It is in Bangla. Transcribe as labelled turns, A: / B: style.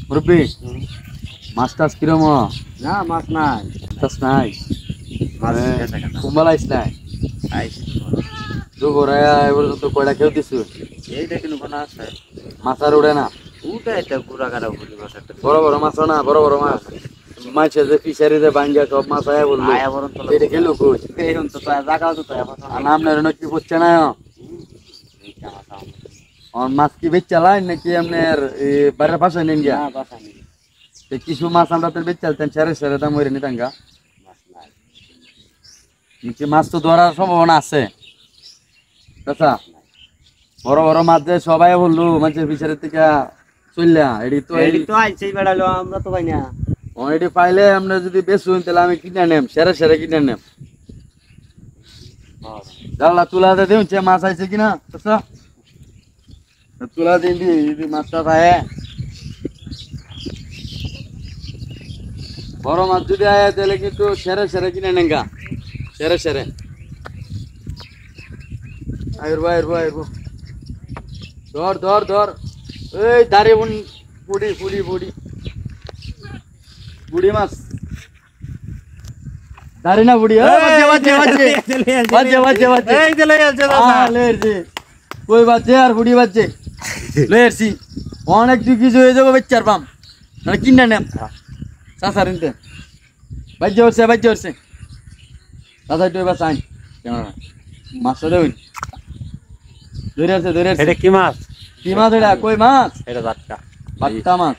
A: মুরব্বি মাছ টাছ কিরম
B: না মাছ নাই
A: টাছ নাই
B: মাছ গেছে কেন
A: কুম্বাল আইস নাই
B: আইছি
A: দুপুরে এবার তো কয়টা খেয়ে দিছু
B: এইটা কিন্তু কোন আছে
A: মাছ আর উড়ে না
B: উঠে এটা গুড়া গাড়া বলি মাছ একটা
A: বড় বড় মাছ না বড় বড় মাছ মাছের যে ফিশারিতে বাঙ্গা সব মাছ আয়া বললো
B: আয়া বরণ তো
A: এটা খেলো কই
B: এই তো তো জায়গাও তো এখন
A: আর আপনার কি করছে না আর মাছ কি বেচ চালাই নাকি আপনার বাইরের পাশে নেন গিয়া
B: না বাসা নেই
A: কিছু মাছ আমরা তো বেচ চালতেন সেরে সেরে দাম হয়ে নিতাম গা
B: মাছ নাই
A: নিচে মাছ তো ধরার সম্ভাবনা আছে আচ্ছা বড় বড় মাছ যে সবাই বললো মাছের ফিশারির থেকে চললা এটি তো
B: এই তো আইছে বেড়ালো আমরা তো পাই না
A: এটি পাইলে আমরা যদি বেচুন তাহলে আমি কিনে নেম সেরে সেরে কিনে নেম জানলা তুলাতে দিন সে মাছ আইছে কিনা আচ্ছা তুলা দিন দি যদি মাছটা পায় বড় মাছ যদি আয় তাহলে কিন্তু সেরে সেরে কিনে নেন গা সেরে সেরে আইরবো আইরবো আইরবো ধর ধর ধর এই দাঁড়িয়ে বুড়ি বুড়ি বুড়ি বুড়ি মাছ দাঁড়ি না বুড়ি বাজে বাজে বাজে বাজে বাজে বাজে
B: এই যে লই আছে
A: লেরছি কই বাজে আর বুড়ি বাজে লেরছি অনেক দুই কিছু হয়ে যাবো বেচার পাম মানে কিনা নেম চাষার নিতে বাজে উঠছে চাষা একটু এবার চাই মাছটা দেবেন ধরে আছে
B: এটা কি মাছ
A: কি মাছ এটা কই মাছ
B: এটা বাচ্চা
A: বাচ্চা মাছ